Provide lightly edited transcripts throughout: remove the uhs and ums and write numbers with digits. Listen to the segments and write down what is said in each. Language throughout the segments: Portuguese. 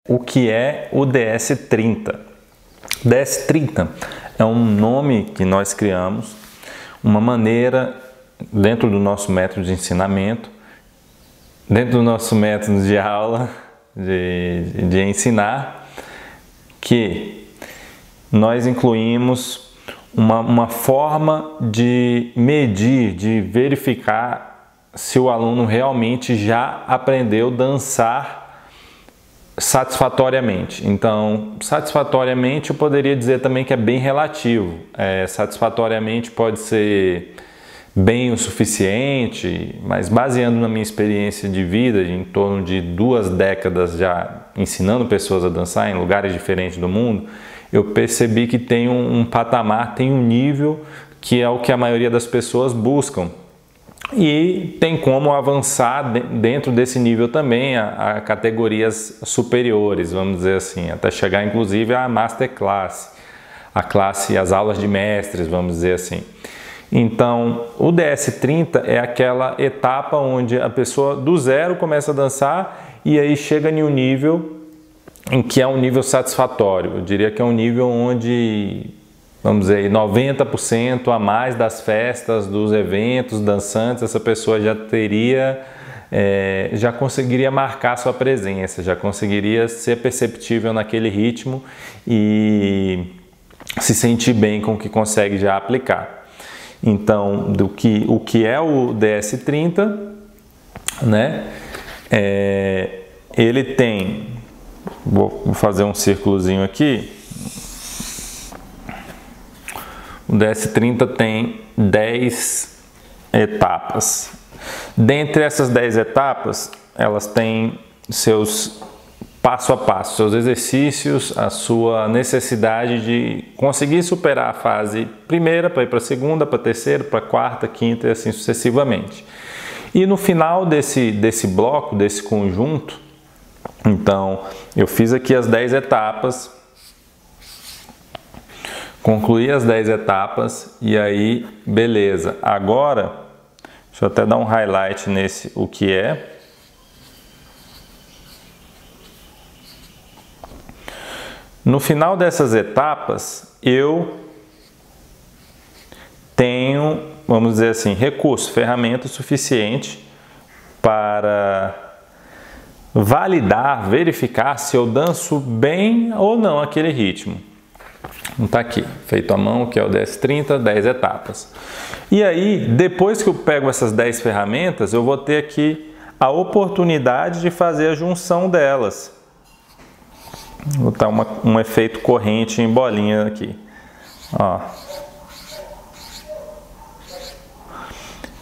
O que é o DS30? DS30 é um nome que nós criamos, uma maneira dentro do nosso método de ensinamento, dentro do nosso método de aula, de ensinar, que nós incluímos uma forma de medir, de verificar se o aluno realmente já aprendeu a dançar satisfatoriamente. Então, satisfatoriamente eu poderia dizer também que é bem relativo. Satisfatoriamente pode ser bem o suficiente, mas baseando na minha experiência de vida, em torno de 2 décadas já ensinando pessoas a dançar em lugares diferentes do mundo, eu percebi que tem um patamar, tem um nível que é o que a maioria das pessoas buscam. E tem como avançar dentro desse nível também a categorias superiores, vamos dizer assim, até chegar inclusive à Masterclass, as aulas de mestres, vamos dizer assim. Então, o DS30 é aquela etapa onde a pessoa do zero começa a dançar e aí chega em um nível em que é um nível satisfatório. Eu diria que é um nível onde, vamos dizer, 90% a mais das festas, dos eventos dançantes, essa pessoa já teria, já conseguiria marcar sua presença, já conseguiria ser perceptível naquele ritmo e se sentir bem com o que consegue já aplicar. Então, o que é o DS30, né? Ele tem, vou fazer um círculozinho aqui. O DS30 tem 10 etapas. Dentre essas 10 etapas, elas têm seus passo a passo, seus exercícios, a sua necessidade de conseguir superar a fase primeira para ir para a segunda, para a terceira, para a quarta, quinta e assim sucessivamente. E no final desse bloco, desse conjunto, então eu fiz aqui as 10 etapas, concluí as 10 etapas e aí, beleza. Agora, deixa eu até dar um highlight nesse o que é. No final dessas etapas, eu tenho, vamos dizer assim, recurso, ferramenta suficiente para validar, verificar se eu danço bem ou não aquele ritmo. Não está aqui, feito à mão, que é o DS30, 10 etapas. E aí, depois que eu pego essas 10 ferramentas, eu vou ter aqui a oportunidade de fazer a junção delas. Vou botar um efeito corrente em bolinha aqui. Ó.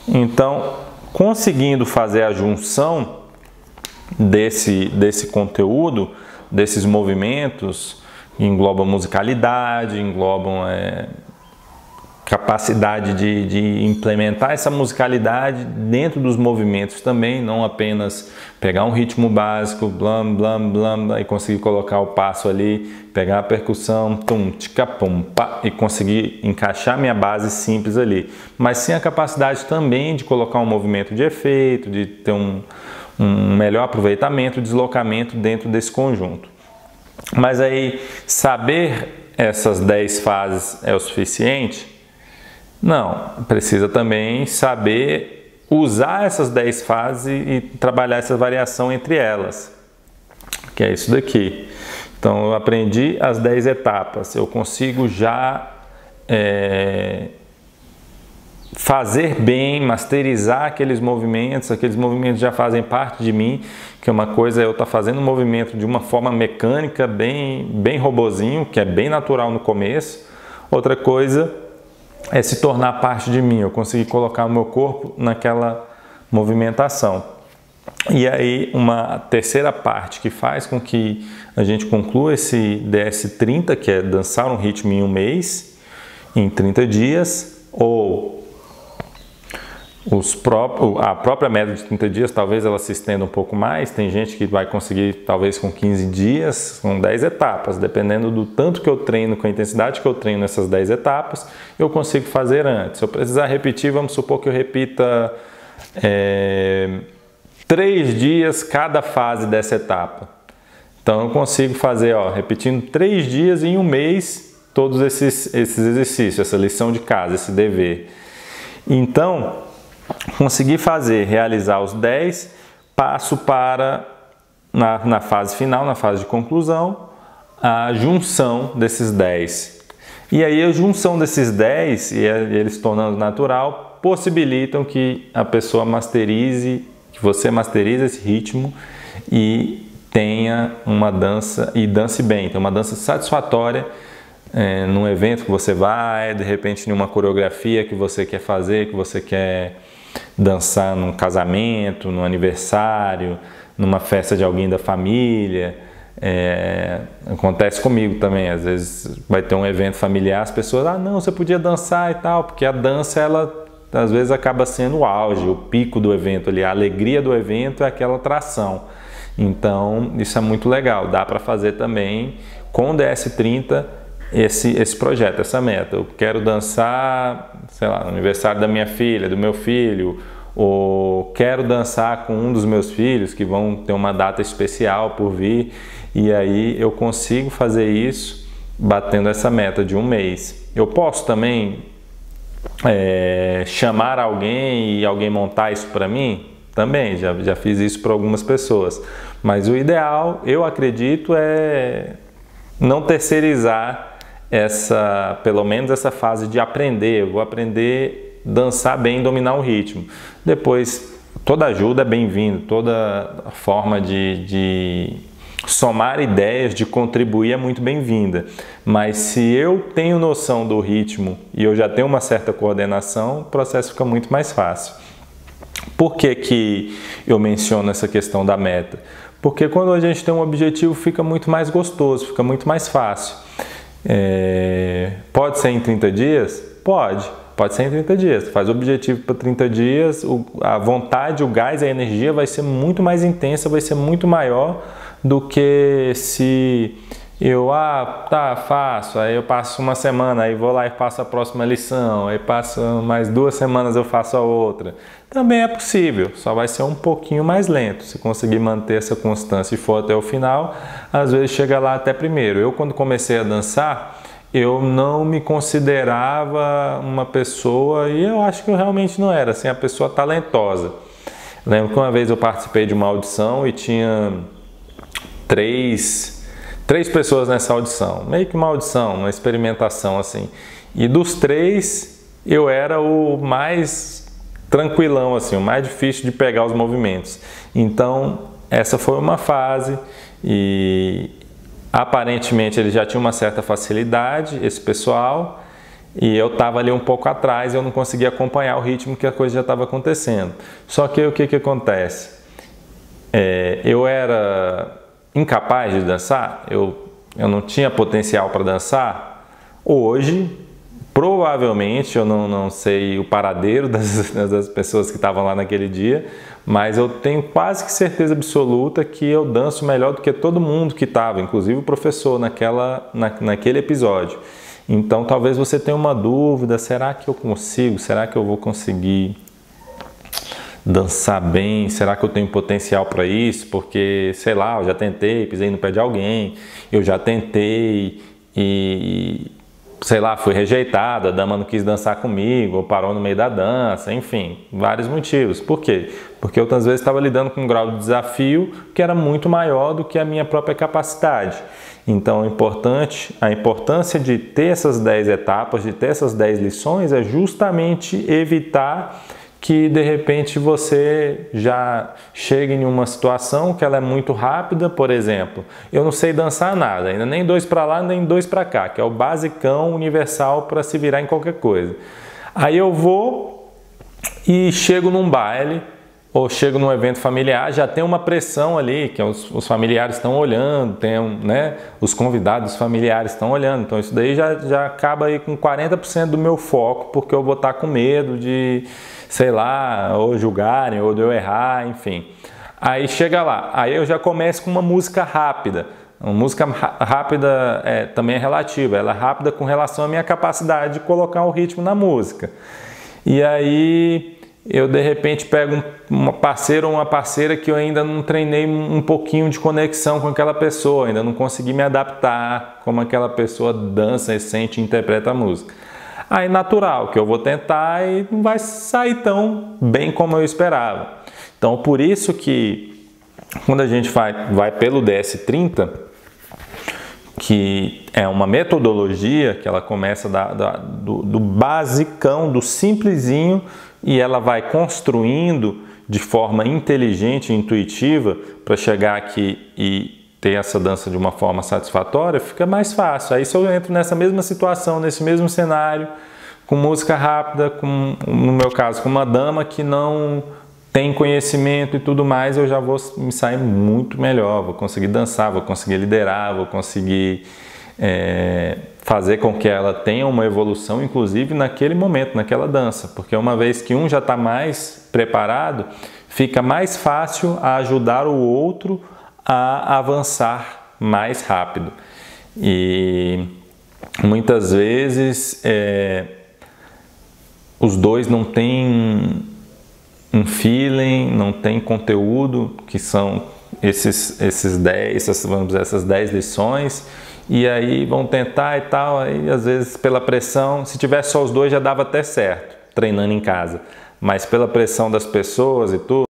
Então, conseguindo fazer a junção desse conteúdo, desses movimentos, englobam musicalidade, englobam capacidade de implementar essa musicalidade dentro dos movimentos também, não apenas pegar um ritmo básico, blam, blam, blam, e conseguir colocar o passo ali, pegar a percussão, tum, tica, pum, pá, e conseguir encaixar minha base simples ali, mas sim a capacidade também de colocar um movimento de efeito, de ter um melhor aproveitamento, deslocamento dentro desse conjunto. Mas aí, saber essas 10 fases é o suficiente? Não, precisa também saber usar essas 10 fases e trabalhar essa variação entre elas, que é isso daqui. Então, eu aprendi as 10 etapas, eu consigo já fazer bem, masterizar aqueles movimentos já fazem parte de mim, que uma coisa é eu estar fazendo o movimento de uma forma mecânica, bem robozinho, que é bem natural no começo, outra coisa é se tornar parte de mim, eu conseguir colocar o meu corpo naquela movimentação. E aí uma terceira parte que faz com que a gente conclua esse DS30, que é dançar um ritmo em um mês, em 30 dias, ou a própria média de 30 dias, talvez ela se estenda um pouco mais, tem gente que vai conseguir talvez com 15 dias, com 10 etapas, dependendo do tanto que eu treino, com a intensidade que eu treino nessas 10 etapas, eu consigo fazer antes. Se eu precisar repetir, vamos supor que eu repita 3 dias cada fase dessa etapa. Então eu consigo fazer, ó, repetindo 3 dias em um mês, todos esses exercícios, essa lição de casa, esse dever. Então, consegui realizar os 10, passo para, na fase final, na fase de conclusão, a junção desses 10. E aí a junção desses 10, e eles tornando natural, possibilitam que a pessoa masterize, que você masterize esse ritmo e tenha uma dança, e dance bem, tem uma dança satisfatória num evento que você vai, de repente numa coreografia que você quer fazer, que você quer dançar num casamento, num aniversário, numa festa de alguém da família. Acontece comigo também, às vezes vai ter um evento familiar, as pessoas, não, você podia dançar e tal, porque a dança, ela às vezes acaba sendo o auge, o pico do evento ali, a alegria do evento é aquela atração. Então, isso é muito legal, dá para fazer também com o DS30 esse projeto, essa meta. Eu quero dançar, sei lá, no aniversário da minha filha, do meu filho, ou quero dançar com um dos meus filhos que vão ter uma data especial por vir, e aí eu consigo fazer isso batendo essa meta de um mês. Eu posso também chamar alguém e alguém montar isso para mim? Também, já fiz isso para algumas pessoas, mas o ideal, eu acredito, é não terceirizar pelo menos essa fase de aprender. Eu vou aprender a dançar bem, dominar o ritmo. Depois, toda ajuda é bem-vinda, toda forma de somar ideias, de contribuir é muito bem-vinda. Mas se eu tenho noção do ritmo e eu já tenho uma certa coordenação, o processo fica muito mais fácil. Por que eu menciono essa questão da meta? Porque quando a gente tem um objetivo fica muito mais gostoso, fica muito mais fácil. Pode ser em 30 dias? Pode ser em 30 dias. Faz o objetivo para 30 dias, a vontade, o gás, a energia vai ser muito mais intensa, vai ser muito maior do que se eu, faço, aí eu passo uma semana, aí vou lá e faço a próxima lição, aí passo mais 2 semanas eu faço a outra. Também é possível, só vai ser um pouquinho mais lento. Se conseguir manter essa constância e for até o final, às vezes chega lá até primeiro. Eu, quando comecei a dançar, eu não me considerava uma pessoa, e eu acho que eu realmente não era, assim, a pessoa talentosa. Lembro que uma vez eu participei de uma audição e tinha três pessoas nessa audição, meio que uma audição, uma experimentação assim. E dos 3, eu era o mais tranquilão, assim, o mais difícil de pegar os movimentos. Então, essa foi uma fase e aparentemente ele já tinha uma certa facilidade, esse pessoal, e eu estava ali um pouco atrás, eu não conseguia acompanhar o ritmo que a coisa já estava acontecendo. Só que o que acontece? Eu era incapaz de dançar, eu não tinha potencial para dançar. Hoje, provavelmente, eu não sei o paradeiro das pessoas que estavam lá naquele dia, mas eu tenho quase que certeza absoluta que eu danço melhor do que todo mundo que estava, inclusive o professor naquele episódio. Então talvez você tenha uma dúvida, será que eu consigo? Será que eu vou conseguir dançar bem? Será que eu tenho potencial para isso? Porque, sei lá, eu já tentei, pisei no pé de alguém, eu já tentei e, sei lá, fui rejeitado, a dama não quis dançar comigo, ou parou no meio da dança, enfim, vários motivos. Por quê? Porque eu, às vezes, estava lidando com um grau de desafio que era muito maior do que a minha própria capacidade. Então, a importância de ter essas 10 etapas, de ter essas 10 lições, é justamente evitar que de repente você já chegue em uma situação que ela é muito rápida. Por exemplo, eu não sei dançar nada, ainda nem 2 para lá, nem 2 para cá, que é o basicão universal para se virar em qualquer coisa. Aí eu vou e chego num baile ou chego num evento familiar, já tem uma pressão ali, que os familiares estão olhando, né, os convidados familiares estão olhando, então isso daí já acaba aí com 40% do meu foco, porque eu vou estar com medo de, sei lá, ou julgarem, ou de eu errar, enfim. Aí chega lá, aí eu já começo com uma música rápida. Uma música rápida também é relativa, ela é rápida com relação à minha capacidade de colocar o ritmo na música. E aí eu de repente pego uma parceira ou uma parceira que eu ainda não treinei um pouquinho de conexão com aquela pessoa, ainda não consegui me adaptar como aquela pessoa dança e sente e interpreta a música. Aí natural que eu vou tentar e não vai sair tão bem como eu esperava. Então por isso que quando a gente vai pelo DS30, que é uma metodologia que ela começa do basicão, do simplesinho, e ela vai construindo de forma inteligente e intuitiva para chegar aqui e ter essa dança de uma forma satisfatória, fica mais fácil. Aí se eu entro nessa mesma situação, nesse mesmo cenário, com música rápida, no meu caso, com uma dama que não tem conhecimento e tudo mais, eu já vou me sair muito melhor, vou conseguir dançar, vou conseguir liderar, vou conseguir fazer com que ela tenha uma evolução, inclusive naquele momento, naquela dança, porque uma vez que um já está mais preparado, fica mais fácil a ajudar o outro a avançar mais rápido. E muitas vezes os dois não têm um feeling, não tem conteúdo, que são essas 10 lições, e aí vão tentar e tal, aí às vezes pela pressão, se tivesse só os dois já dava até certo, treinando em casa, mas pela pressão das pessoas e tudo,